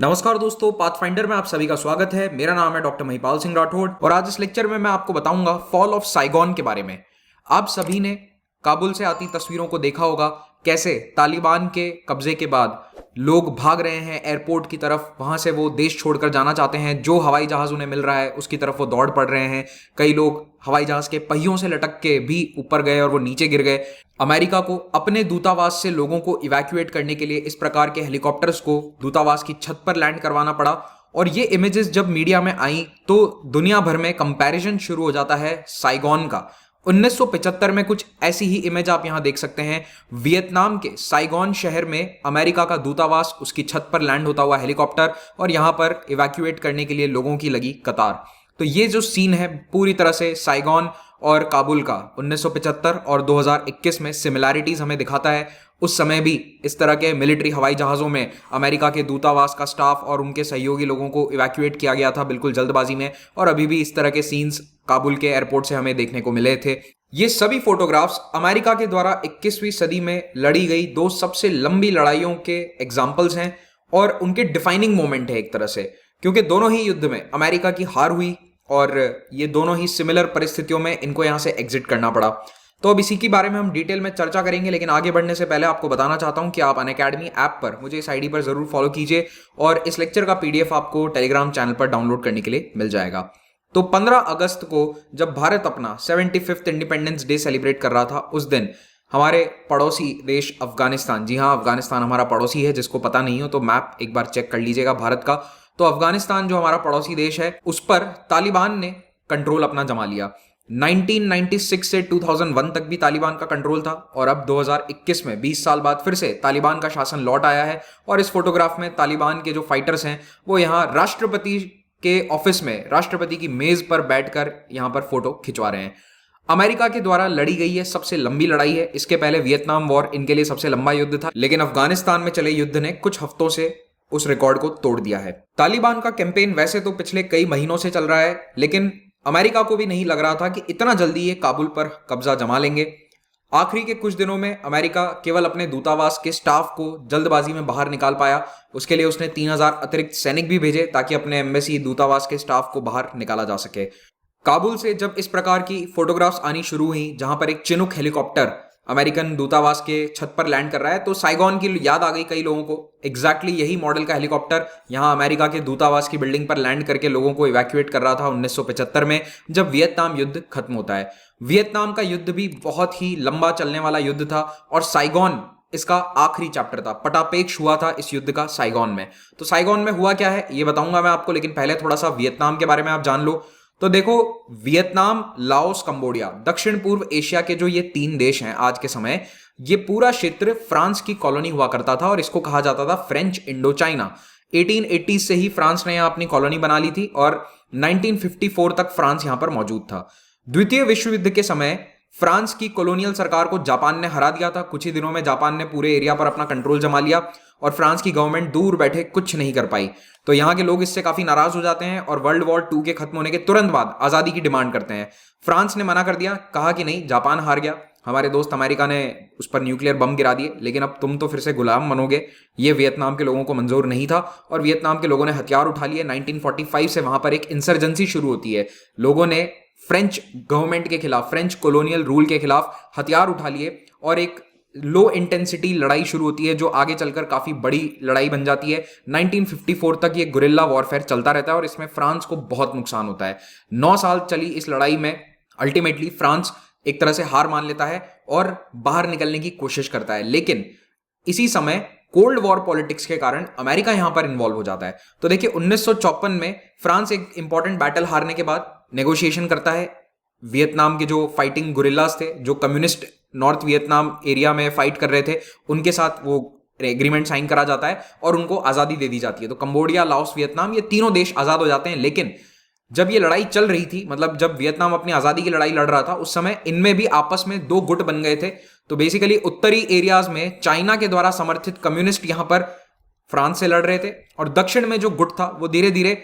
नमस्कार दोस्तों, पाथफाइंडर में आप सभी का स्वागत है। मेरा नाम है डॉक्टर महिपाल सिंह राठौड़ और आज इस लेक्चर में मैं आपको बताऊंगा फॉल ऑफ साइगॉन के बारे में। आप सभी ने काबुल से आती तस्वीरों को देखा होगा, कैसे तालिबान के कब्जे के बाद लोग भाग रहे हैं एयरपोर्ट की तरफ। वहां से वो देश छोड़कर जाना चाहते हैं, जो हवाई जहाज उन्हें मिल रहा है उसकी तरफ वो दौड़ पड़ रहे हैं। कई लोग हवाई जहाज के पहियों से लटक के भी ऊपर गए और वो नीचे गिर गए। अमेरिका को अपने दूतावास से लोगों को इवैक्यूएट करने के लिए इस प्रकार के हेलीकॉप्टर्स को दूतावास की छत पर लैंड करवाना पड़ा। और ये इमेजेस जब मीडिया में आई तो दुनिया भर में कंपैरिजन शुरू हो जाता है साइगॉन का। 1975 में कुछ ऐसी ही इमेज आप यहां देख सकते हैं। वियतनाम के साइगॉन शहर में अमेरिका का दूतावास, उसकी छत पर लैंड होता हुआ हेलीकॉप्टर और यहां पर इवैक्यूएट करने के लिए लोगों की लगी कतार। तो ये जो सीन है पूरी तरह से साइगॉन और काबुल का 1975 और 2021 में सिमिलैरिटीज हमें दिखाता है। उस समय भी इस तरह के मिलिट्री हवाई जहाज़ों में अमेरिका के दूतावास का स्टाफ और उनके सहयोगी लोगों को इवैक्यूएट किया गया था बिल्कुल जल्दबाजी में, और अभी भी इस तरह के सीन्स काबुल के एयरपोर्ट से हमें देखने को मिले थे। ये सभी फोटोग्राफ्स अमेरिका के द्वारा 21वीं सदी में लड़ी गई दो सबसे लंबी लड़ाइयों के एग्जाम्पल्स हैं और उनके डिफाइनिंग मोमेंट है एक तरह से, क्योंकि दोनों ही युद्ध में अमेरिका की हार हुई और ये दोनों ही सिमिलर परिस्थितियों में इनको यहां से एग्जिट करना पड़ा। तो अब इसी के बारे में हम डिटेल में चर्चा करेंगे, लेकिन आगे बढ़ने से पहले आपको बताना चाहता हूं कि आप अनअकैडमी ऐप पर मुझे इस आईडी पर जरूर फॉलो कीजिए और इस लेक्चर का पीडीएफ आपको टेलीग्राम चैनल पर डाउनलोड करने के लिए मिल जाएगा। तो 15 अगस्त को जब भारत अपना 75th इंडिपेंडेंस डे सेलिब्रेट कर रहा था, उस दिन हमारे पड़ोसी देश अफगानिस्तान, जी हाँ अफगानिस्तान हमारा पड़ोसी है, जिसको पता नहीं हो तो मैप एक बार चेक कर लीजिएगा भारत का। तो अफगानिस्तान जो हमारा पड़ोसी देश है उस पर तालिबान ने कंट्रोल अपना जमा लिया। 1996 से 2001 तक भी तालिबान का कंट्रोल था और अब 2021 में 20 साल बाद फिर से तालिबान का शासन लौट आया है। और इस फोटोग्राफ में तालिबान के जो फाइटर्स हैं वो यहाँ राष्ट्रपति के ऑफिस में, राष्ट्रपति की मेज पर बैठकर यहाँ पर फोटो खिंचवा रहे हैं। अमेरिका के द्वारा लड़ी गई ये सबसे लंबी लड़ाई है। इसके पहले वियतनाम वॉर इनके लिए सबसे लंबा युद्ध था, लेकिन अफगानिस्तान में चले युद्ध ने कुछ हफ्तों से उस रिकॉर्ड को तोड़ दिया है। तालिबान का कैंपेन वैसे तो पिछले कई महीनों से चल रहा है, लेकिन अमेरिका को भी नहीं लग रहा था कि इतना जल्दी ये काबुल पर कब्जा जमा लेंगे। आखिरी के कुछ दिनों में अमेरिका केवल अपने दूतावास के स्टाफ को जल्दबाजी में बाहर निकाल पाया। उसके लिए उसने 3000 अतिरिक्त सैनिक भी भेजे ताकि अपने एम्बेसी दूतावास के स्टाफ को बाहर निकाला जा सके। काबुल से जब इस प्रकार की फोटोग्राफ्स आनी शुरू हुई जहां पर एक चिनूक हेलीकॉप्टर अमेरिकन दूतावास के छत पर लैंड कर रहा है, तो साइगॉन की याद आ गई कई लोगों को। एग्जैक्टली यही मॉडल का हेलीकॉप्टर यहां अमेरिका के दूतावास की बिल्डिंग पर लैंड करके लोगों को इवैक्यूएट कर रहा था 1975 में, जब वियतनाम युद्ध खत्म होता है। वियतनाम का युद्ध भी बहुत ही लंबा चलने वाला युद्ध था और साइगॉन इसका आखिरी चैप्टर था। पटापेक्ष हुआ था इस युद्ध का साइगॉन में। तो साइगॉन में हुआ क्या है ये बताऊंगा मैं आपको, लेकिन पहले थोड़ा सा वियतनाम के बारे में आप जान लो। तो देखो, वियतनाम, लाओस, कंबोडिया, दक्षिण पूर्व एशिया के जो ये 3 देश हैं आज के समय, ये पूरा क्षेत्र फ्रांस की कॉलोनी हुआ करता था और इसको कहा जाता था फ्रेंच इंडो चाइना। 1880 से ही फ्रांस ने यहां अपनी कॉलोनी बना ली थी और 1954 तक फ्रांस यहां पर मौजूद था। द्वितीय विश्व युद्ध के समय फ्रांस की कॉलोनियल सरकार को जापान ने हरा दिया था। कुछ ही दिनों में जापान ने पूरे एरिया पर अपना कंट्रोल जमा लिया और फ्रांस की गवर्नमेंट दूर बैठे कुछ नहीं कर पाई। तो यहाँ के लोग इससे काफी नाराज हो जाते हैं और वर्ल्ड वॉर 2 के खत्म होने के तुरंत बाद आजादी की डिमांड करते हैं। फ्रांस ने मना कर दिया, कहा कि नहीं, जापान हार गया, हमारे दोस्त अमेरिका ने उस पर न्यूक्लियर बम गिरा दिए, लेकिन अब तुम तो फिर से गुलाम बनोगे। ये वियतनाम के लोगों को मंजूर नहीं था और वियतनाम के लोगों ने हथियार उठा लिए। 1945 से वहां पर एक इंसर्जेंसी शुरू होती है। लोगों ने फ्रेंच गवर्नमेंट के खिलाफ, फ्रेंच कॉलोनियल रूल के खिलाफ हथियार उठा लिए और एक लो इंटेंसिटी लड़ाई शुरू होती है जो आगे चलकर काफी बड़ी लड़ाई बन जाती है। 1954 तक ये गुरिल्ला वॉरफेयर चलता रहता है और इसमें फ्रांस को बहुत नुकसान होता है। 9 साल चली इस लड़ाई में अल्टीमेटली फ्रांस एक तरह से हार मान लेता है और बाहर निकलने की कोशिश करता है। लेकिन इसी समय कोल्ड वॉर पॉलिटिक्स के कारण अमेरिका यहां पर इन्वॉल्व हो जाता है। तो देखिए, 1954 में फ्रांस एक इंपॉर्टेंट बैटल हारने के बाद नेगोशिएशन करता है। वियतनाम के जो फाइटिंग गुरिल्लास थे, जो कम्युनिस्ट नॉर्थ वियतनाम एरिया में फाइट कर रहे थे, उनके साथ वो एग्रीमेंट साइन करा जाता है और उनको आजादी दे दी जाती है। तो कंबोडिया, लाओस, वियतनाम, ये तीनों देश आजाद हो जाते हैं। लेकिन जब ये लड़ाई चल रही थी, मतलब जब वियतनाम अपनी आजादी की लड़ाई लड़ रहा था, उस समय इनमें भी आपस में 2 गुट बन गए थे। तो बेसिकली उत्तरी एरियाज में चाइना के द्वारा समर्थित कम्युनिस्ट यहां पर फ्रांस से लड़ रहे थे और दक्षिण में जो गुट था वो धीरे धीरे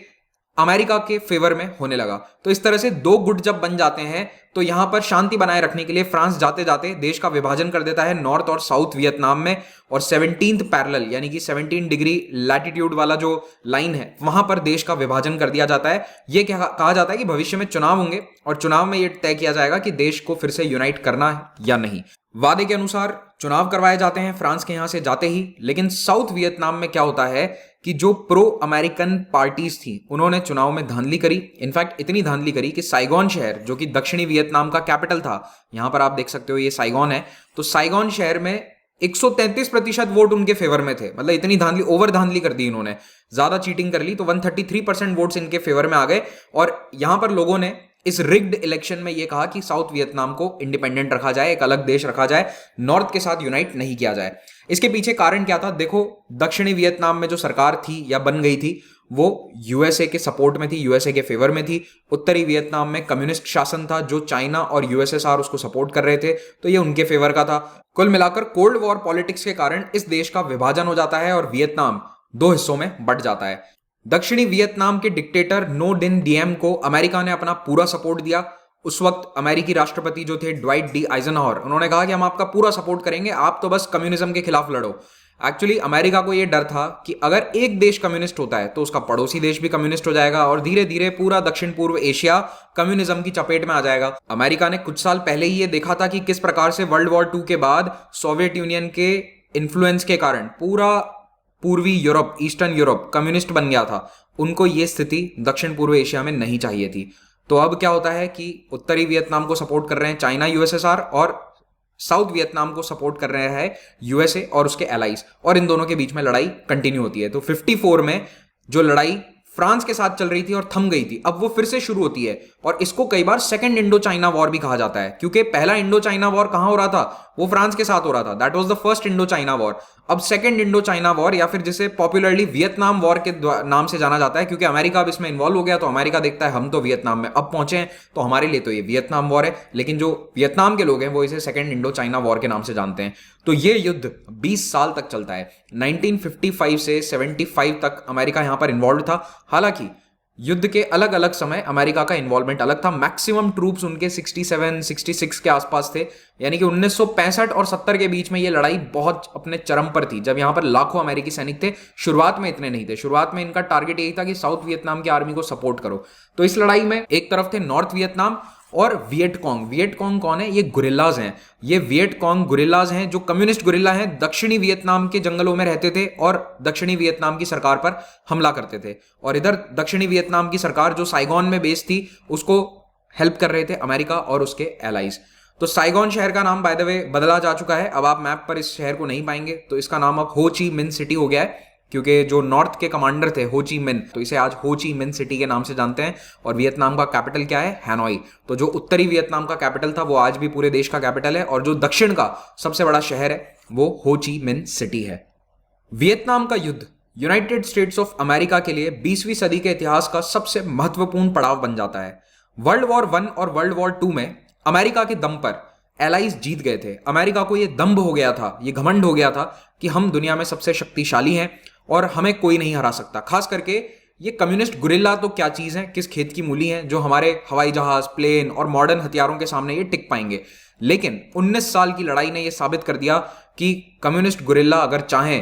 अमेरिका के फेवर में होने लगा। तो इस तरह से दो गुट जब बन जाते हैं तो यहां पर शांति बनाए रखने के लिए फ्रांस जाते जाते देश का विभाजन कर देता है नॉर्थ और साउथ वियतनाम में, और 17th पैरेलल यानी कि 17 डिग्री लैटिट्यूड वाला जो लाइन है वहां पर देश का विभाजन कर दिया जाता है। यह क्या कहा जाता है कि भविष्य में चुनाव होंगे और चुनाव में यह तय किया जाएगा कि देश को फिर से यूनाइट करना है या नहीं। वादे के अनुसार चुनाव करवाए जाते हैं फ्रांस के यहां से जाते ही, लेकिन साउथ वियतनाम में क्या होता है कि जो प्रो अमेरिकन पार्टीज थी उन्होंने चुनाव में धांधली करी। इनफैक्ट इतनी धांधली करी कि साइगोन शहर जो कि दक्षिणी वियतनाम का कैपिटल था, यहां पर आप देख सकते हो ये साइगोन है, तो साइगोन शहर में 133% वोट उनके फेवर में थे। मतलब इतनी धांधली, ओवर धांधली कर दी इन्होंने, ज्यादा चीटिंग कर ली, तो 133% वोट्स इनके फेवर में आ गए। और यहां पर लोगों ने इस रिग्ड इलेक्शन में यह कहा कि साउथ वियतनाम को इंडिपेंडेंट रखा जाए, एक अलग देश रखा जाए, नॉर्थ के साथ यूनाइट नहीं किया जाए। इसके पीछे कारण क्या था? देखो, दक्षिणी वियतनाम में जो सरकार थी या बन गई थी वो यूएसए के सपोर्ट में थी, यूएसए के फेवर में थी। उत्तरी वियतनाम में कम्युनिस्ट शासन था जो चाइना और यूएसएसआर उसको सपोर्ट कर रहे थे, तो ये उनके फेवर का था। कुल मिलाकर कोल्ड वॉर पॉलिटिक्स के कारण इस देश का विभाजन हो जाता है और वियतनाम दो हिस्सों में बंट जाता है। दक्षिणी वियतनाम के डिक्टेटर नो डिन डिएम को अमेरिका ने अपना पूरा सपोर्ट दिया। उस वक्त अमेरिकी राष्ट्रपति जो थे ड्वाइट डी आइजनहॉवर, उन्होंने कहा कि हम आपका पूरा सपोर्ट करेंगे, आप तो बस कम्युनिज्म के खिलाफ लड़ो। एक्चुअली अमेरिका को यह डर था कि अगर एक देश कम्युनिस्ट होता है तो उसका पड़ोसी देश भी कम्युनिस्ट हो जाएगा और धीरे धीरे पूरा दक्षिण पूर्व एशिया कम्युनिज्म की चपेट में आ जाएगा। अमेरिका ने कुछ साल पहले ही ये देखा था कि किस प्रकार से वर्ल्ड वॉर 2 के बाद सोवियत यूनियन के इन्फ्लुएंस के कारण पूरा पूर्वी यूरोप, ईस्टर्न यूरोप कम्युनिस्ट बन गया था। उनको ये स्थिति दक्षिण पूर्व एशिया में नहीं चाहिए थी। तो अब क्या होता है कि उत्तरी वियतनाम को सपोर्ट कर रहे हैं चाइना, यूएसएसआर, और साउथ वियतनाम को सपोर्ट कर रहे हैं यूएसए और उसके एलाइज, और इन दोनों के बीच में लड़ाई कंटिन्यू होती है। तो 54 में जो लड़ाई फ्रांस के साथ चल रही थी और थम गई थी, अब वो फिर से शुरू होती है, और इसको कई बार सेकंड इंडो चाइना वॉर भी कहा जाता है, क्योंकि पहला इंडो चाइना वॉर कहां हो रहा था? वो फ्रांस के साथ हो रहा था। That was the first Indo China war. अब सेकंड इंडो चाइना वॉर, या फिर जिसे पॉपुलरली वियतनाम वॉर के नाम से जाना जाता है, क्योंकि अमेरिका अब इसमें इन्वॉल्व हो गया, तो अमेरिका देखता है हम तो वियतनाम में अब पहुंचे हैं, तो हमारे लिए तो ये वियतनाम वॉर है, लेकिन जो वियतनाम के लोग हैं वो इसे सेकंड इंडो चाइना वॉर के नाम से जानते हैं। तो ये युद्ध 20 साल तक चलता है। 1955 से 75 तक अमेरिका यहां पर इन्वॉल्व था। हालांकि युद्ध के अलग अलग समय अमेरिका का इन्वॉल्वमेंट अलग था। मैक्सिमम ट्रूप्स उनके 67, 66 के आसपास थे, यानी कि 1965 और 70 के बीच में ये लड़ाई बहुत अपने चरम पर थी, जब यहां पर लाखों अमेरिकी सैनिक थे। शुरुआत में इतने नहीं थे। शुरुआत में इनका टारगेट यही था कि साउथ वियतनाम की आर्मी को सपोर्ट करो। तो इस लड़ाई में एक तरफ थे नॉर्थ वियतनाम और वियटकॉन्ग। वियटकॉन्ग कौन है? ये गुरिल्लाज हैं। ये वियटकॉन्ग गुरिल्लाज हैं जो कम्युनिस्ट गुरिल्ला हैं, दक्षिणी वियतनाम के जंगलों में रहते थे और दक्षिणी वियतनाम की सरकार पर हमला करते थे। और इधर दक्षिणी वियतनाम की सरकार जो साइगोन में बेस थी उसको हेल्प कर रहे थे अमेरिका और उसके एलाइज। तो साइगोन शहर का नाम बाय द वे बदला जा चुका है। अब आप मैप पर इस शहर को नहीं पाएंगे, तो इसका नाम अब हो ची मिन सिटी हो गया है, क्योंकि जो नॉर्थ के कमांडर थे हो ची मिन, तो इसे आज हो ची मिन सिटी के नाम से जानते हैं। और वियतनाम का कैपिटल क्या है? हैनोई। तो जो उत्तरी वियतनाम का कैपिटल था वो आज भी पूरे देश का कैपिटल है, और जो दक्षिण का सबसे बड़ा शहर है वो हो ची मिन सिटी है। वियतनाम का युद्ध यूनाइटेड स्टेट्स ऑफ अमेरिका के लिए 20वीं सदी के इतिहास का सबसे महत्वपूर्ण पड़ाव बन जाता है। वर्ल्ड वॉर 1 और वर्ल्ड वॉर 2 में अमेरिका के दम पर एलाइज जीत गए थे। अमेरिका को यह दंभ हो गया था, यह घमंड हो गया था कि हम दुनिया में सबसे शक्तिशाली हैं और हमें कोई नहीं हरा सकता। खास करके ये कम्युनिस्ट गुरिल्ला तो क्या चीज है, किस खेत की मूली है, जो हमारे हवाई जहाज, प्लेन और मॉडर्न हथियारों के सामने ये टिक पाएंगे। लेकिन 19 साल की लड़ाई ने यह साबित कर दिया कि कम्युनिस्ट गुरिल्ला अगर चाहें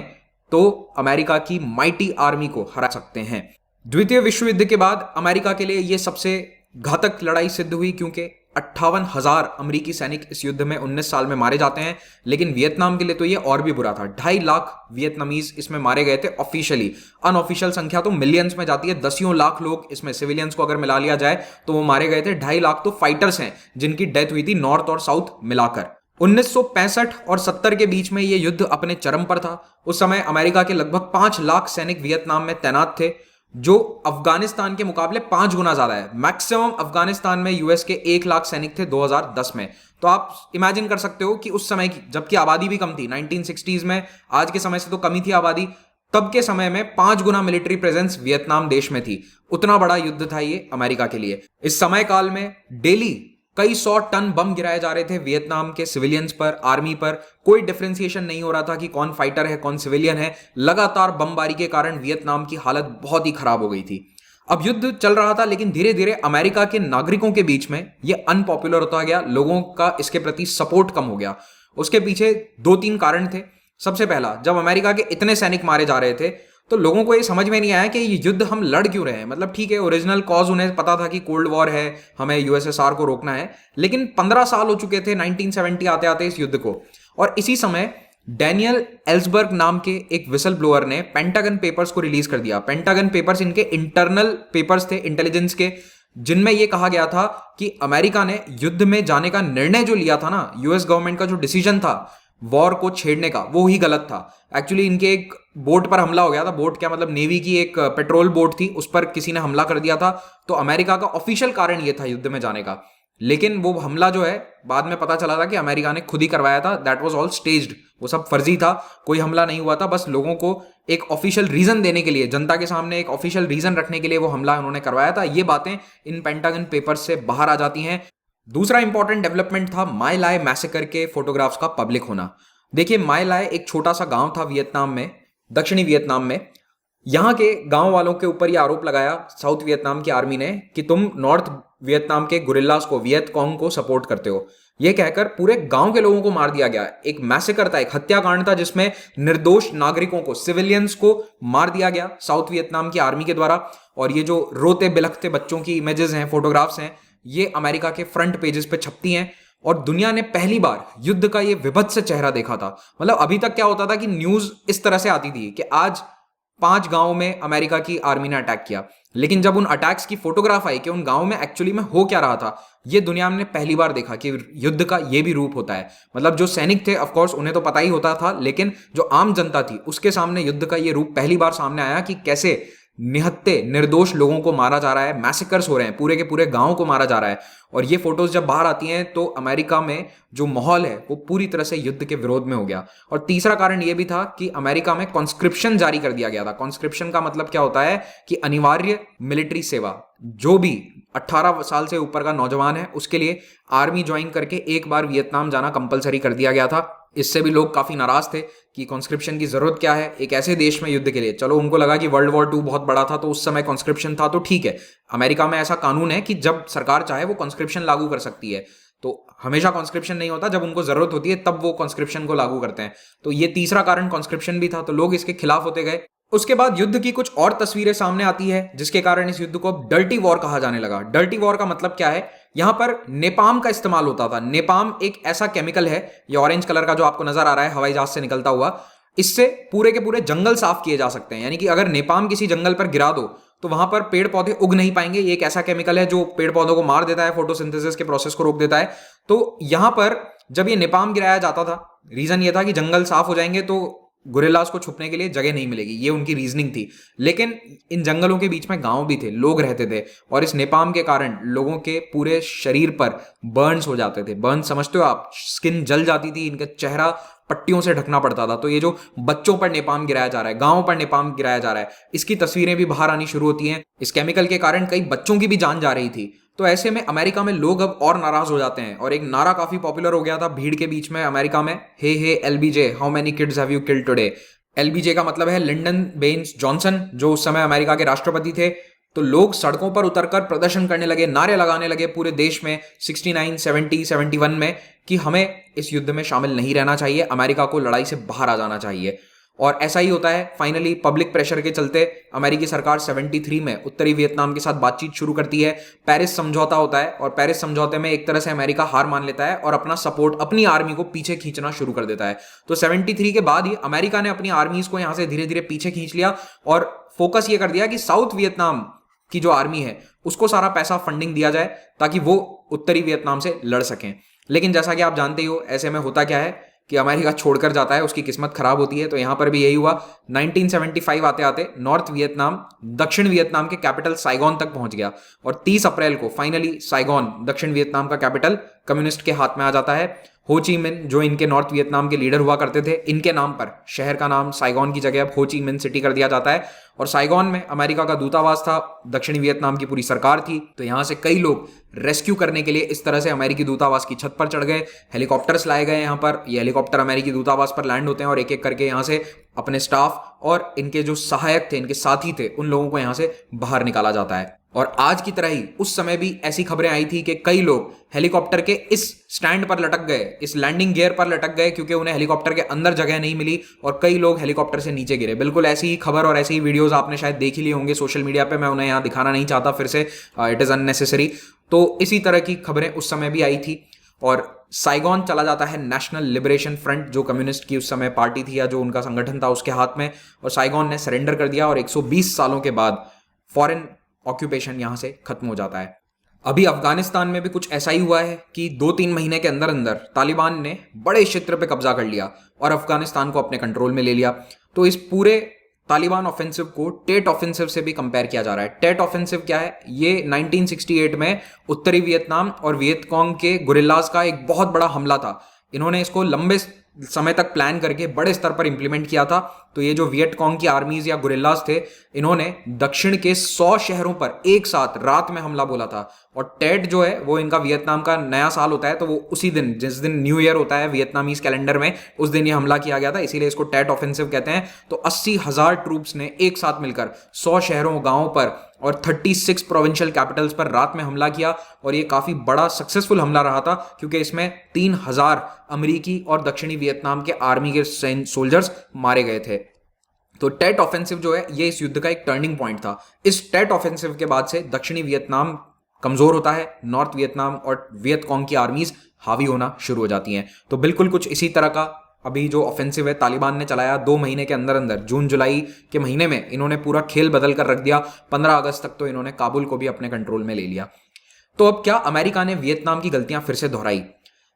तो अमेरिका की माइटी आर्मी को हरा सकते हैं। द्वितीय विश्व युद्ध के बाद अमेरिका के लिए यह सबसे घातक लड़ाई सिद्ध हुई, क्योंकि 58,000 अमेरिकी सैनिक इस युद्ध में 19 साल में मारे जाते हैं। लेकिन वियतनाम के लिए तो ये और भी बुरा था। 2.5 लाख वियतनामीज इसमें मारे गए थे ऑफिशियली। अनऑफिशियल संख्या तो मिलियंस में जाती है, दसियों लाख लोग इसमें, सिविलियंस को अगर मिला लिया जाए तो वो मारे गए थे। 2.5 लाख तो फाइटर्स हैं जिनकी डेथ हुई थी नॉर्थ और साउथ मिलाकर। 1965 और 70 के बीच में यह युद्ध अपने चरम पर था। उस समय अमेरिका के लगभग 5 लाख सैनिक वियतनाम में तैनात थे, जो अफगानिस्तान के मुकाबले 5 गुना ज्यादा है। मैक्सिमम अफगानिस्तान में यूएस के 1 लाख सैनिक थे 2010 में। तो आप इमेजिन कर सकते हो कि उस समय की, जबकि आबादी भी कम थी, 1960s में, आज के समय से तो कमी थी आबादी, तब के समय में 5 गुना मिलिट्री प्रेजेंस वियतनाम देश में थी। उतना बड़ा युद्ध था ये अमेरिका के लिए। इस समय काल में डेली कई 100 टन बम गिराए जा रहे थे वियतनाम के सिविलियंस पर, आर्मी पर। कोई डिफरेंशिएशन नहीं हो रहा था कि कौन फाइटर है कौन सिविलियन है। लगातार बमबारी के कारण वियतनाम की हालत बहुत ही खराब हो गई थी। अब युद्ध चल रहा था, लेकिन धीरे धीरे अमेरिका के नागरिकों के बीच में ये अनपॉपुलर होता गया, लोगों का इसके प्रति सपोर्ट कम हो गया। उसके पीछे दो तीन कारण थे। सबसे पहला, जब अमेरिका के इतने सैनिक मारे जा रहे थे तो लोगों को ये समझ में नहीं आया कि ये युद्ध हम लड़ क्यों रहे हैं। मतलब ठीक है, ओरिजिनल कॉज उन्हें पता था कि कोल्ड वॉर है, हमें यूएसएसआर को रोकना है, लेकिन 15 साल हो चुके थे 1970 आते आते इस युद्ध को। और इसी समय डैनियल एल्सबर्ग नाम के एक विसल ब्लोअर ने पेंटागन पेपर्स को रिलीज कर दिया। पेंटागन पेपर्स इनके इंटरनल पेपर्स थे इंटेलिजेंस के, जिनमें यह कहा गया था कि अमेरिका ने युद्ध में जाने का निर्णय जो लिया था ना, यूएस गवर्नमेंट का जो डिसीजन था वॉर को छेड़ने का, वो ही गलत था। एक्चुअली इनके एक बोट पर हमला हो गया था। बोट क्या मतलब, नेवी की एक पेट्रोल बोट थी, उस पर किसी ने हमला कर दिया था। तो अमेरिका का ऑफिशियल कारण यह था युद्ध में जाने का, लेकिन वो हमला जो है बाद में पता चला था कि अमेरिका ने खुद ही करवाया था। दैट वाज ऑल स्टेज्ड, वो सब फर्जी था, कोई हमला नहीं हुआ था। बस लोगों को एक ऑफिशियल रीजन देने के लिए, जनता के सामने एक ऑफिशियल रीजन रखने के लिए वो हमला उन्होंने करवाया था। ये बातें इन पेंटागन पेपर्स से बाहर आ जाती हैं। दूसरा इंपॉर्टेंट डेवलपमेंट था माय लाय मैसेकर के फोटोग्राफ्स का पब्लिक होना। देखिए, माय लाय एक छोटा सा गांव था वियतनाम में, दक्षिणी वियतनाम में। यहां के गांव वालों के ऊपर यह आरोप लगाया साउथ वियतनाम की आर्मी ने कि तुम नॉर्थ वियतनाम के गुरिल्लास को, वियतकॉन्ग को सपोर्ट करते हो। यह कहकर पूरे गांव के लोगों को मार दिया गया। एक मैसेकर था, एक हत्याकांड था, जिसमें निर्दोष नागरिकों को, सिविलियंस को मार दिया गया साउथ वियतनाम की आर्मी के द्वारा। और ये जो रोते बिलखते बच्चों की इमेजेस हैं, फोटोग्राफ्स हैं, ये अमेरिका के फ्रंट पेजेस पे छपती हैं। और दुनिया ने पहली बार युद्ध का ये विभत्स चेहरा देखा था। मतलब अभी तक क्या होता था कि न्यूज इस तरह से आती थी कि आज 5 गांव में अमेरिका की आर्मी ने अटैक किया, लेकिन जब उन अटैक्स की फोटोग्राफ आई कि उन गांव में एक्चुअली में हो क्या रहा था, ये दुनिया ने पहली बार देखा कि युद्ध का ये भी रूप होता है। मतलब जो सैनिक थे, ऑफ कोर्स उन्हें तो पता ही होता था, लेकिन जो आम जनता थी उसके सामने युद्ध का ये रूप पहली बार सामने आया कि कैसे निहत्ते निर्दोष लोगों को मारा जा रहा है, मैसेकर्स हो रहे हैं, पूरे के पूरे गांव को मारा जा रहा है। और ये फोटोज जब बाहर आती हैं तो अमेरिका में जो माहौल है वो पूरी तरह से युद्ध के विरोध में हो गया। और तीसरा कारण ये भी था कि अमेरिका में कॉन्स्क्रिप्शन जारी कर दिया गया था। कॉन्स्क्रिप्शन का मतलब क्या होता है कि अनिवार्य मिलिट्री सेवा, जो भी 18 साल से ऊपर का नौजवान है उसके लिए आर्मी ज्वाइन करके एक बार वियतनाम जाना कंपलसरी कर दिया गया था। इससे भी लोग काफी नाराज थे कि कॉन्स्क्रिप्शन की जरूरत क्या है एक ऐसे देश में युद्ध के लिए। चलो, उनको लगा कि वर्ल्ड वॉर 2 बहुत बड़ा था तो उस समय कॉन्स्क्रिप्शन था तो ठीक है। अमेरिका में ऐसा कानून है कि जब सरकार चाहे वो कॉन्स्क्रिप्शन लागू कर सकती है। तो हमेशा कॉन्स्क्रिप्शन नहीं होता, जब उनको जरूरत होती है तब वो कॉन्स्क्रिप्शन को लागू करते हैं। तो ये तीसरा कारण कॉन्स्क्रिप्शन भी था, तो लोग इसके खिलाफ होते गए। उसके बाद युद्ध की कुछ और तस्वीरें सामने आती है जिसके कारण इस युद्ध को अब डर्टी वॉर कहा जाने लगा। डर्टी वॉर का मतलब क्या है, यहां पर नेपाम का इस्तेमाल होता था। नेपाम एक ऐसा केमिकल है, ये ऑरेंज कलर का जो आपको नजर आ रहा है हवाई जहाज से निकलता हुआ, इससे पूरे के पूरे जंगल साफ किए जा सकते हैं। यानी कि अगर नेपाम किसी जंगल पर गिरा दो तो वहां पर पेड़ पौधे उग नहीं पाएंगे। ये एक ऐसा केमिकल है जो पेड़ पौधों को मार देता है, फोटोसिंथेसिस के प्रोसेस को रोक देता है। तो यहां पर जब ये नेपाम गिराया जाता था, रीजन ये था कि जंगल साफ हो जाएंगे तो गुरिल्लास को छुपने के लिए जगह नहीं मिलेगी, ये उनकी रीजनिंग थी। लेकिन इन जंगलों के बीच में गांव भी थे, लोग रहते थे, और इस नेपाम के कारण लोगों के पूरे शरीर पर बर्न्स हो जाते थे। बर्न समझते हो आप, स्किन जल जाती थी, इनका चेहरा पट्टियों से ढकना पड़ता था। तो ये जो बच्चों पर नेपाम गिराया जा रहा है, गांवों पर नेपाम गिराया जा रहा है, इसकी तस्वीरें भी बाहर आनी शुरू होती हैं। इस केमिकल के कारण कई बच्चों की भी जान जा रही थी। तो ऐसे में अमेरिका में लोग अब और नाराज हो जाते हैं, और एक नारा काफी पॉपुलर हो गया था भीड़ के बीच में अमेरिका में, hey LBJ, how many kids have you killed today. LBJ का मतलब है लिंडन बेंस जॉनसन, जो उस समय अमेरिका के राष्ट्रपति थे। तो लोग सड़कों पर उतरकर प्रदर्शन करने लगे, नारे लगाने लगे पूरे देश में 69, 70, 71 में कि हमें इस युद्ध में शामिल नहीं रहना चाहिए, अमेरिका को लड़ाई से बाहर आ जाना चाहिए। और ऐसा ही होता है। फाइनली पब्लिक प्रेशर के चलते अमेरिकी सरकार 73 में उत्तरी वियतनाम के साथ बातचीत शुरू करती है। पेरिस समझौता होता है, और पेरिस समझौते में एक तरह से अमेरिका हार मान लेता है और अपना सपोर्ट, अपनी आर्मी को पीछे खींचना शुरू कर देता है। तो 73 के बाद ही अमेरिका ने अपनी आर्मीज को यहां से धीरे धीरे पीछे खींच लिया और फोकस ये कर दिया कि साउथ वियतनाम की जो आर्मी है उसको सारा पैसा, फंडिंग दिया जाए ताकि वो उत्तरी वियतनाम से लड़ सकें। लेकिन जैसा कि आप जानते ही हो, ऐसे में होता क्या है कि अमेरिका छोड़कर जाता है, उसकी किस्मत खराब होती है। तो यहां पर भी यही हुआ। 1975 आते आते नॉर्थ वियतनाम दक्षिण वियतनाम के कैपिटल साइगोन तक पहुंच गया, और 30 अप्रैल को फाइनली साइगोन, दक्षिण वियतनाम का कैपिटल, कम्युनिस्ट के हाथ में आ जाता है। हो ची मिन जो इनके नॉर्थ वियतनाम के लीडर हुआ करते थे, इनके नाम पर शहर का नाम साइगॉन की जगह अब हो ची मिन सिटी कर दिया जाता है। और साइगॉन में अमेरिका का दूतावास था, दक्षिणी वियतनाम की पूरी सरकार थी। तो यहां से कई लोग रेस्क्यू करने के लिए इस तरह से अमेरिकी दूतावास की छत पर चढ़ गए, हेलीकॉप्टर्स लाए गए यहाँ पर। ये हेलीकॉप्टर अमेरिकी दूतावास पर लैंड होते हैं और एक एक करके यहाँ से अपने स्टाफ और इनके जो सहायक थे, इनके साथी थे, उन लोगों को यहाँ से बाहर निकाला जाता है। और आज की तरह ही उस समय भी ऐसी खबरें आई थी कि कई लोग हेलीकॉप्टर के इस स्टैंड पर लटक गए, इस लैंडिंग गियर पर लटक गए, क्योंकि उन्हें हेलीकॉप्टर के अंदर जगह नहीं मिली और कई लोग हेलीकॉप्टर से नीचे गिरे। बिल्कुल ऐसी ही खबर और ऐसी ही वीडियोस आपने शायद देख ही लिए होंगे सोशल मीडिया पे, मैं उन्हें यहाँ दिखाना नहीं चाहता फिर से, इट इज अननेसेसरी। तो इसी तरह की खबरें उस समय भी आई थी। और साइगॉन चला जाता है नेशनल लिबरेशन फ्रंट, जो कम्युनिस्ट की उस समय पार्टी थी या जो उनका संगठन था, उसके हाथ में। और साइगॉन ने सरेंडर कर दिया और 120 सालों के बाद फॉरेन ऑक्यूपेशन यहां से खत्म हो जाता है। अभी अफगानिस्तान में भी कुछ ऐसा ही हुआ है कि 2-3 महीने के अंदर अंदर तालिबान ने बड़े क्षेत्र पे कब्जा कर लिया और अफगानिस्तान को अपने कंट्रोल में ले लिया। तो इस पूरे तालिबान ऑफेंसिव को टेट ऑफेंसिव से भी कंपेयर किया जा रहा है। टेट ऑफेंसिव क्या है? ये 1968 में उत्तरी वियतनाम और वियतकॉन्ग के गुरिल्लाज का एक बहुत बड़ा हमला था। इन्होंने इसको लंबे समय तक प्लान करके बड़े स्तर पर इंप्लीमेंट किया था। तो ये जो वियतकॉन्ग की आर्मीज या गुरिल्लाज थे, इन्होंने दक्षिण के 100 शहरों पर एक साथ रात में हमला बोला था। और टेट जो है वो इनका वियतनाम का नया साल होता है, तो वो उसी दिन, जिस दिन न्यू ईयर होता है वियतनामीज कैलेंडर में, उस दिन ये हमला किया गया था, इसीलिए इसको टेट ऑफेंसिव कहते हैं। तो 80,000 ट्रूप्स ने एक साथ मिलकर 100 शहरों, गांवों पर और 36 प्रोविंशियल कैपिटल्स पर रात में हमला किया। और ये काफी बड़ा सक्सेसफुल हमला रहा था, क्योंकि इसमें 3,000 अमेरिकी और दक्षिणी वियतनाम के आर्मी के सोल्जर्स मारे गए थे। तो टेट ऑफेंसिव जो है ये इस युद्ध का एक टर्निंग पॉइंट था। इस टेट ऑफेंसिव के बाद से दक्षिणी वियतनाम कमजोर होता है, नॉर्थ वियतनाम और वियतकॉन्ग की आर्मीज हावी होना शुरू हो जाती हैं। तो बिल्कुल कुछ इसी तरह का अभी जो ऑफेंसिव है तालिबान ने चलाया 2 महीने के अंदर अंदर, जून जुलाई के महीने में इन्होंने पूरा खेल बदल कर रख दिया। 15 अगस्त तक तो इन्होंने काबुल को भी अपने कंट्रोल में ले लिया। तो अब क्या अमेरिका ने वियतनाम की गलतियां फिर से दोहराई?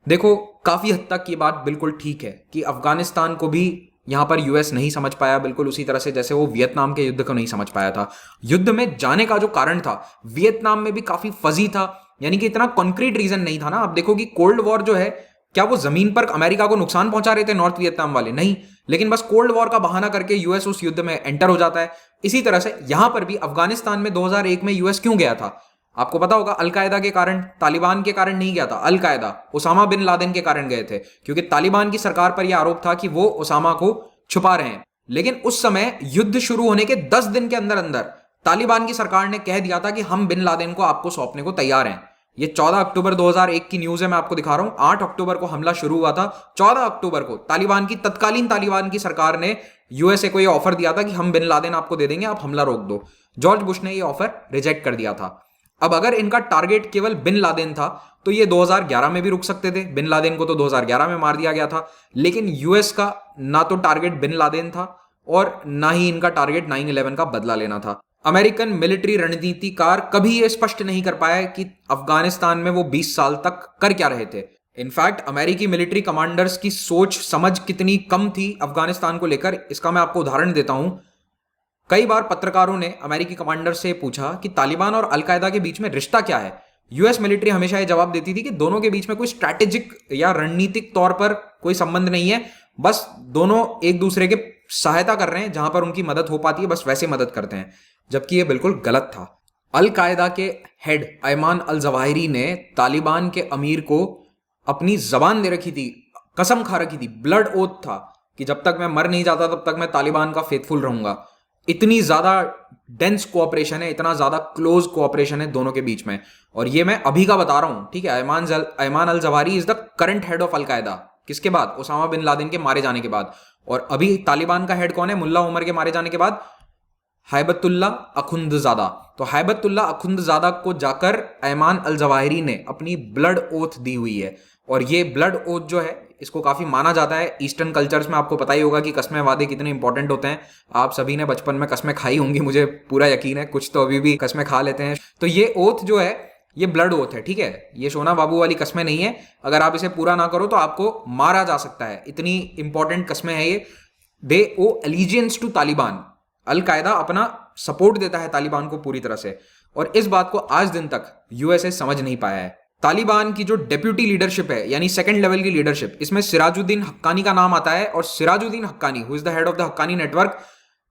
देखो, काफी हद तक ये बात बिल्कुल ठीक है कि अफगानिस्तान को भी यहां पर यूएस नहीं समझ पाया, बिल्कुल उसी तरह से जैसे वो वियतनाम के युद्ध को नहीं समझ पाया था। युद्ध में जाने का जो कारण था वियतनाम में भी काफी फजी था, यानी कि इतना कॉन्क्रीट रीजन नहीं था ना। आप देखो कि कोल्ड वॉर जो है, क्या वो जमीन पर अमेरिका को नुकसान पहुंचा रहे थे नॉर्थ वियतनाम वाले? नहीं, लेकिन बस कोल्ड वॉर का बहाना करके यूएस उस युद्ध में एंटर हो जाता है। इसी तरह से यहां पर भी अफगानिस्तान में 2001 में यूएस क्यों गया था? आपको पता होगा, अलकायदा के कारण, तालिबान के कारण नहीं गया था। अलकायदा, ओसामा बिन लादेन के कारण गए थे, क्योंकि तालिबान की सरकार पर यह आरोप था कि वो ओसामा को छुपा रहे हैं। लेकिन उस समय युद्ध शुरू होने के 10 दिन के अंदर अंदर तालिबान की सरकार ने कह दिया था कि हम बिन लादेन को आपको सौंपने को तैयार हैं। ये 14 अक्टूबर 2001 की न्यूज है, मैं आपको दिखा रहा हूं। 8 अक्टूबर को हमला शुरू हुआ था। 14 अक्टूबर को तत्कालीन तालिबान की सरकार ने यूएसए को यह ऑफर दिया था कि हम बिन लादेन आपको दे देंगे, आप हमला रोक दो। जॉर्ज बुश ने यह ऑफर रिजेक्ट कर दिया था। अब अगर इनका टारगेट केवल बिन लादेन था तो ये 2011 में भी रुक सकते थे। बिन लादेन को तो 2011 में मार दिया गया था। लेकिन यूएस का ना तो टारगेट बिन लादेन था और ना ही इनका टारगेट 9/11 का बदला लेना था। अमेरिकन मिलिट्री रणनीतिकार कभी यह स्पष्ट नहीं कर पाया कि अफगानिस्तान में वो 20 साल तक कर क्या रहे थे। इनफैक्ट अमेरिकी मिलिट्री कमांडर्स की सोच समझ कितनी कम थी अफगानिस्तान को लेकर, इसका मैं आपको उदाहरण देता हूं। कई बार पत्रकारों ने अमेरिकी कमांडर से पूछा कि तालिबान और अलकायदा के बीच में रिश्ता क्या है। यूएस मिलिट्री हमेशा यह जवाब देती थी कि दोनों के बीच में कोई स्ट्रैटेजिक या रणनीतिक तौर पर कोई संबंध नहीं है, बस दोनों एक दूसरे के सहायता कर रहे हैं, जहां पर उनकी मदद हो पाती है बस वैसे मदद करते हैं। जबकि यह बिल्कुल गलत था। अलकायदा के हेड अयमान अल जवाहिरी ने तालिबान के अमीर को अपनी जबान दे रखी थी, कसम खा रखी थी, ब्लड ओथ था कि जब तक मैं मर नहीं जाता तब तक मैं तालिबान का फेथफुल रहूंगा। इतनी ज्यादा डेंस कोऑपरेशन है, इतना ज्यादा क्लोज कोऑपरेशन है दोनों के बीच में। और ये मैं अभी का बता रहा हूं, ठीक है। Ayman al Zawahiri is the current head of Al-Qaeda. किसके बाद? ओसामा बिन लादेन के मारे जाने के बाद। और अभी तालिबान का हेड कौन है? मुल्ला उमर के मारे जाने के बाद हैबतुल्ला अखुंदजादा। तो हैबतुल्ला अखुंदजादा को जाकर अयमान अल जवाहिरी ने अपनी ब्लड ओथ दी हुई है। और ये ब्लड ओथ जो है इसको काफी माना जाता है ईस्टर्न कल्चर्स में। आपको पता ही होगा कि कस्में वादे कितने इंपॉर्टेंट होते हैं। आप सभी ने बचपन में कस्में खाई होंगी, मुझे पूरा यकीन है, कुछ तो अभी भी कस्में खा लेते हैं। तो ये ओथ जो है ये ब्लड ओथ है, ठीक है। ये सोना बाबू वाली कस्में नहीं है। अगर आप इसे पूरा ना करो तो आपको मारा जा सकता है, इतनी इंपॉर्टेंट कस्में है ये। दे ओ एलिजियंस टू तालिबान। अलकायदा अपना सपोर्ट देता है तालिबान को पूरी तरह से। और इस बात को आज दिन तक यूएसए समझ नहीं पाया है। तालिबान की जो डेप्यूटी लीडरशिप है यानी सेकंड लेवल की लीडरशिप, इसमें सिराजुद्दीन हक्कानी का नाम आता है। और Sirajuddin Haqqani, who is the head of the Haqqani network,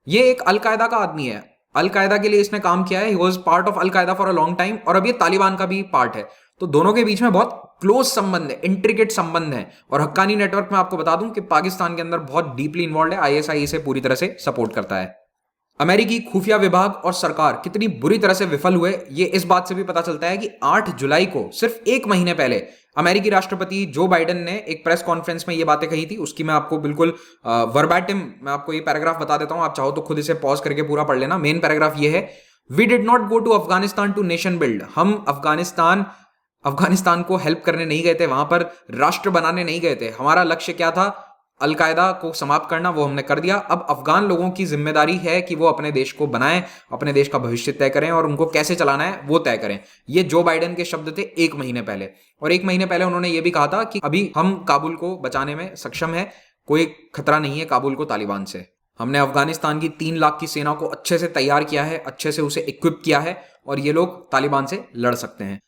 ये एक अलकायदा का आदमी है। अलकायदा के लिए इसने काम किया है। He was part of al Qaeda for a long time, और अब ये तालिबान का भी पार्ट है। तो दोनों के बीच में बहुत क्लोज संबंध है, इंट्रिकेट संबंध है। और हक्कानी नेटवर्क में आपको बता दूं कि पाकिस्तान के अंदर बहुत डीपली इन्वॉल्व है, आईएसआई इसे पूरी तरह से सपोर्ट करता है। अमेरिकी खुफिया विभाग और सरकार कितनी बुरी तरह से विफल हुए, ये इस बात से भी पता चलता है कि 8 जुलाई को, सिर्फ एक महीने पहले, अमेरिकी राष्ट्रपति जो बाइडेन ने एक प्रेस कॉन्फ्रेंस में ये बातें कही थी। उसकी मैं आपको बिल्कुल वर्बैटिम मैं आपको ये पैराग्राफ बता देता हूं, आप चाहो तो खुद इसे पॉज करके पूरा पढ़ लेना। मेन पैराग्राफ ये है, we did not go to Afghanistan to nation build. हम अफगानिस्तान को हेल्प करने नहीं गए थे, वहां पर राष्ट्र बनाने नहीं गए थे। हमारा लक्ष्य क्या था? अलकायदा को समाप्त करना, वो हमने कर दिया। अब अफगान लोगों की जिम्मेदारी है कि वो अपने देश को बनाएं, अपने देश का भविष्य तय करें और उनको कैसे चलाना है वो तय करें। ये जो बाइडेन के शब्द थे एक महीने पहले। और एक महीने पहले उन्होंने ये भी कहा था कि अभी हम काबुल को बचाने में सक्षम है, कोई खतरा नहीं है काबुल को तालिबान से। हमने अफगानिस्तान की 3 लाख की सेना को अच्छे से तैयार किया है, अच्छे से उसे इक्विप किया है, और ये लोग तालिबान से लड़ सकते हैं।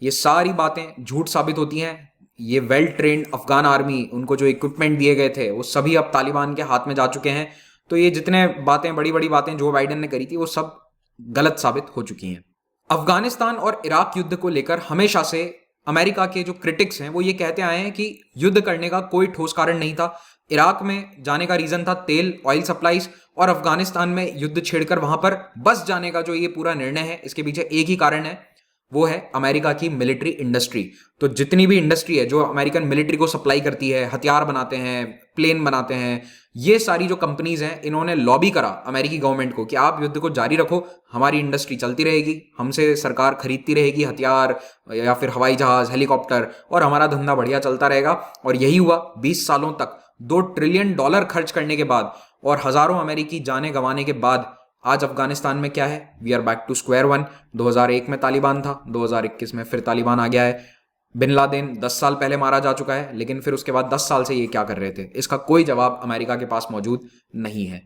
ये सारी बातें झूठ साबित होती हैं। ये वेल ट्रेन्ड अफगान आर्मी, उनको जो इक्विपमेंट दिए गए थे वो सभी अब तालिबान के हाथ में जा चुके हैं। तो ये जितने बातें, बड़ी बड़ी बातें जो बाइडेन ने करी थी, वो सब गलत साबित हो चुकी हैं। अफगानिस्तान और इराक युद्ध को लेकर हमेशा से अमेरिका के जो क्रिटिक्स हैं वो ये कहते आए हैं कि युद्ध करने का कोई ठोस कारण नहीं था। इराक में जाने का रीजन था तेल, ऑयल सप्लाईज, और अफगानिस्तान में युद्ध छेड़कर वहां पर बस जाने का जो ये पूरा निर्णय है, इसके पीछे एक ही कारण है, वो है अमेरिका की मिलिट्री इंडस्ट्री। तो जितनी भी इंडस्ट्री है जो अमेरिकन मिलिट्री को सप्लाई करती है, हथियार बनाते हैं, प्लेन बनाते हैं, ये सारी जो कंपनीज हैं, इन्होंने लॉबी करा अमेरिकी गवर्नमेंट को कि आप युद्ध को जारी रखो, हमारी इंडस्ट्री चलती रहेगी, हमसे सरकार खरीदती रहेगी हथियार या फिर हवाई जहाज, हेलीकॉप्टर, और हमारा धंधा बढ़िया चलता रहेगा। और यही हुआ। 20 सालों तक $2 ट्रिलियन खर्च करने के बाद और हजारों अमेरिकी जाने गंवाने के बाद आज अफगानिस्तान में क्या है? We are back to square one. 2001 में तालिबान था, 2021 में फिर तालिबान आ गया है। बिन लादेन 10 साल पहले मारा जा चुका है, लेकिन फिर उसके बाद 10 साल से ये क्या कर रहे थे, इसका कोई जवाब अमेरिका के पास मौजूद नहीं है।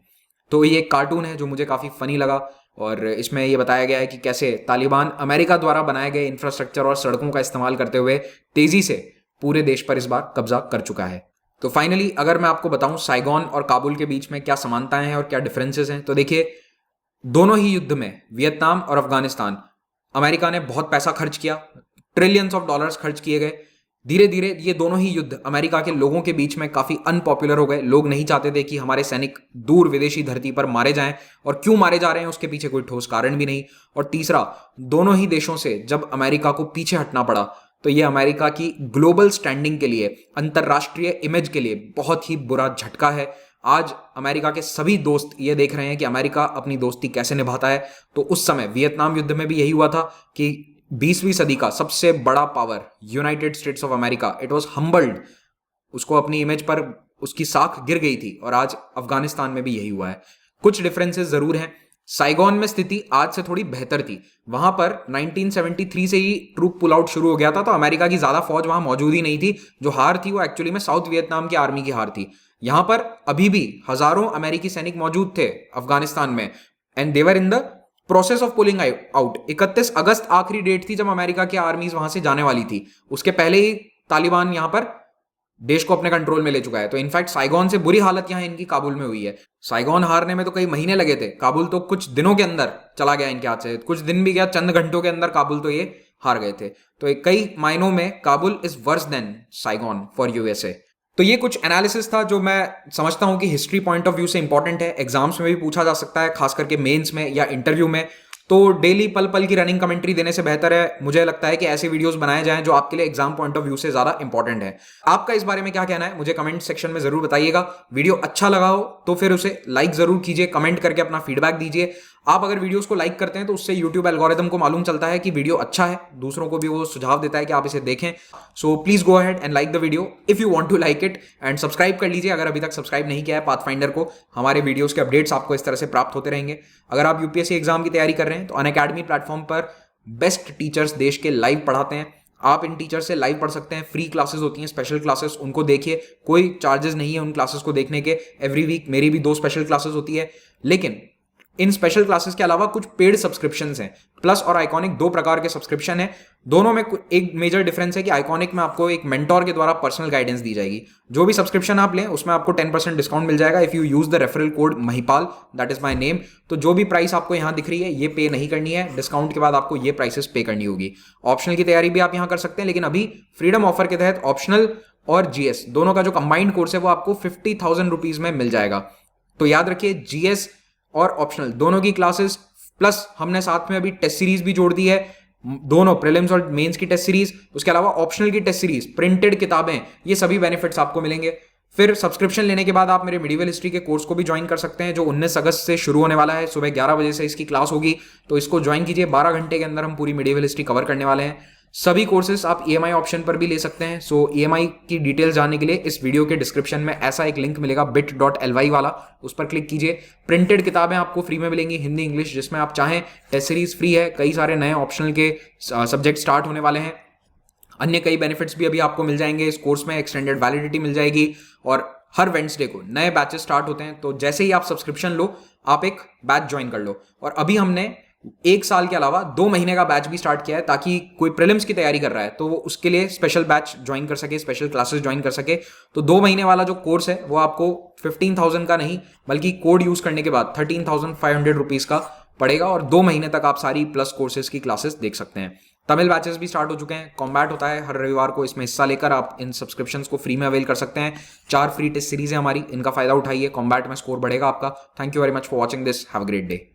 तो ये एक कार्टून है जो मुझे काफ़ी फनी लगा, और इसमें ये बताया गया है कि कैसे तालिबान अमेरिका द्वारा बनाए गए इंफ्रास्ट्रक्चर और सड़कों का इस्तेमाल करते हुए तेजी से पूरे देश पर इस बार कब्जा कर चुका है। तो फाइनली अगर मैं आपको बताऊं साइगोन और काबुल के बीच में क्या समानताएं हैं और क्या डिफरेंसेस हैं, तो देखिए, दोनों ही युद्ध में, वियतनाम और अफगानिस्तान, अमेरिका ने बहुत पैसा खर्च किया, ट्रिलियंस ऑफ डॉलर्स खर्च किए गए। धीरे धीरे ये दोनों ही युद्ध अमेरिका के लोगों के बीच में काफी अनपॉपुलर हो गए। लोग नहीं चाहते थे कि हमारे सैनिक दूर विदेशी धरती पर मारे जाएं, और क्यों मारे जा रहे हैं उसके पीछे कोई ठोस कारण भी नहीं। और तीसरा, दोनों ही देशों से जब अमेरिका को पीछे हटना पड़ा, तो ये अमेरिका की ग्लोबल स्टैंडिंग के लिए, अंतरराष्ट्रीय इमेज के लिए बहुत ही बुरा झटका है। आज अमेरिका के सभी दोस्त ये देख रहे हैं कि अमेरिका अपनी दोस्ती कैसे निभाता है। तो उस समय वियतनाम युद्ध में भी यही हुआ था कि 20वीं सदी का सबसे बड़ा power United states of America, it was humbled, उसको अपनी इमेज पर उसकी साख गिर गई थी। और आज अफगानिस्तान में भी यही हुआ है। कुछ डिफरेंसेस जरूर हैं। साइगोन में स्थिति आज से थोड़ी बेहतर थी। वहां पर 1973 से ही ट्रूप पुल आउट शुरू हो गया था, तो अमेरिका की ज्यादा फौज वहां मौजूद ही नहीं थी। जो हार थी वो एक्चुअली में साउथ वियतनाम की आर्मी की हार थी। यहां पर अभी भी हजारों अमेरिकी सैनिक मौजूद थे अफगानिस्तान में, and they were in the process of pulling out. 31 अगस्त आखिरी डेट थी जब अमेरिका की आर्मीज वहां से जाने वाली थी। उसके पहले ही तालिबान यहां पर देश को अपने कंट्रोल में ले चुका है। तो इनफैक्ट साइगोन से बुरी हालत यहां इनकी काबुल में हुई है। साइगोन हारने में तो कई महीने लगे थे, काबुल तो कुछ दिनों के अंदर चला गया इनके हाथ से। कुछ दिन भी गया, चंद घंटों के अंदर काबुल तो ये हार गए थे। तो कई मायनों में Kabul is worse than Saigon for USA. तो ये कुछ एनालिसिस था जो मैं समझता हूं कि हिस्ट्री पॉइंट ऑफ व्यू से इंपॉर्टेंट है, एग्जाम्स में भी पूछा जा सकता है, खास करके मेंस में या इंटरव्यू में। तो डेली पल पल की रनिंग कमेंट्री देने से बेहतर है, मुझे लगता है कि ऐसे वीडियोस बनाए जाएं जो आपके लिए एग्जाम पॉइंट ऑफ व्यू से ज्यादा इंपॉर्टेंट है। आपका इस बारे में क्या कहना है मुझे कमेंट सेक्शन में जरूर बताइएगा। वीडियो अच्छा लगा हो तो फिर उसे लाइक जरूर कीजिए, कमेंट करके अपना फीडबैक दीजिए। आप अगर वीडियोस को लाइक करते हैं तो उससे यूट्यूब एल्गोरिदम को मालूम चलता है कि वीडियो अच्छा है, दूसरों को भी वो सुझाव देता है कि आप इसे देखें। So please go ahead and like the video if you want to like it, and subscribe कर लीजिए अगर अभी तक सब्सक्राइब नहीं किया है पाथफाइंडर को। हमारे वीडियोस के अपडेट्स आपको इस तरह से प्राप्त होते रहेंगे। अगर आप यूपीएससी एग्जाम की तैयारी कर रहे हैं तो अनअकैडमी प्लेटफॉर्म पर बेस्ट टीचर्स देश के लाइव पढ़ाते हैं। आप इन टीचर से लाइव पढ़ सकते हैं। फ्री क्लासेस होती हैं, स्पेशल क्लासेस, उनको देखिए, कोई चार्जेस नहीं है उन क्लासेस को देखने के। एवरी वीक मेरी भी 2 स्पेशल क्लासेस होती है। लेकिन इन स्पेशल क्लासेस के अलावा कुछ पेड सब्सक्रिप्शंस हैं। प्लस और आइकॉनिक दो प्रकार के सब्सक्रिप्शन है, दोनों में एक मेजर डिफरेंस है कि आइकॉनिक में आपको एक मेंटोर के द्वारा पर्सनल गाइडेंस दी जाएगी। जो भी सब्सक्रिप्शन आप लें उसमें आपको 10% डिस्काउंट मिल जाएगा if you use the referral code Mahipal, that is my name. तो जो भी प्राइस आपको यहां दिख रही है ये पे नहीं करनी है, डिस्काउंट के बाद आपको ये प्राइसेस पे करनी होगी। ऑप्शनल की तैयारी भी आप यहां कर सकते हैं, लेकिन अभी फ्रीडम ऑफर के तहत ऑप्शनल और जीएस दोनों का जो कंबाइंड कोर्स है वो आपको 50,000 रुपीज में मिल जाएगा। तो याद रखिए, जीएस और ऑप्शनल दोनों की क्लासेस, प्लस हमने साथ में अभी टेस्ट सीरीज भी जोड़ दी है, दोनों प्रीलिम्स और मेंस की टेस्ट सीरीज, उसके अलावा ऑप्शनल की टेस्ट सीरीज, प्रिंटेड किताबें, ये सभी बेनिफिट्स आपको मिलेंगे। फिर सब्सक्रिप्शन लेने के बाद आप मेरे मिडिवल हिस्ट्री के कोर्स को भी ज्वाइन कर सकते हैं, जो 19 अगस्त से शुरू होने वाला है। सुबह 11 बजे से इसकी क्लास होगी, तो इसको ज्वाइन कीजिए। 12 घंटे के अंदर हम पूरी मिडिवल हिस्ट्री कवर करने वाले हैं। सभी कोर्सेज आप ईएमआई ऑप्शन पर भी ले सकते हैं। सो ईएमआई की डिटेल्स जानने के लिए इस वीडियो के डिस्क्रिप्शन में ऐसा एक लिंक मिलेगा bit.ly वाला, उस पर क्लिक कीजिए। प्रिंटेड किताबें आपको फ्री में मिलेंगी, हिंदी इंग्लिश, जिसमें आप चाहें। टेस्ट सीरीज फ्री है, कई सारे नए ऑप्शनल के सब्जेक्ट स्टार्ट होने वाले हैं। अन्य कई बेनिफिट्स भी अभी आपको मिल जाएंगे इस कोर्स में। एक्सटेंडेड वैलिडिटी मिल जाएगी और हर वेडनेसडे को नए बैचेस स्टार्ट होते हैं। तो जैसे ही आप सब्सक्रिप्शन लो, आप एक बैच ज्वाइन कर लो। और अभी हमने 1 साल के अलावा 2 महीने का बैच भी स्टार्ट किया है, ताकि कोई प्रीलिम्स की तैयारी कर रहा है तो वो उसके लिए स्पेशल बैच ज्वाइन कर सके, स्पेशल क्लासेस ज्वाइन कर सके। तो 2 महीने वाला जो कोर्स है वो आपको 15,000 का नहीं, बल्कि कोड यूज करने के बाद 13,500 रुपीज का पड़ेगा, और 2 महीने तक आप सारी प्लस कोर्सेज की क्लासेस देख सकते हैं। तमिल बैचेस भी स्टार्ट हो चुके हैं। कॉम्बैट होता है हर रविवार को, इसमें हिस्सा लेकर आप इन सब्सक्रिप्शंस को फ्री में अवेल कर सकते हैं। 4 फ्री टेस्ट सीरीज है हमारी, इनका फायदा उठाइए। कॉम्बैट में स्कोर बढ़ेगा आपका। Thank you very much for watching this, have a great day.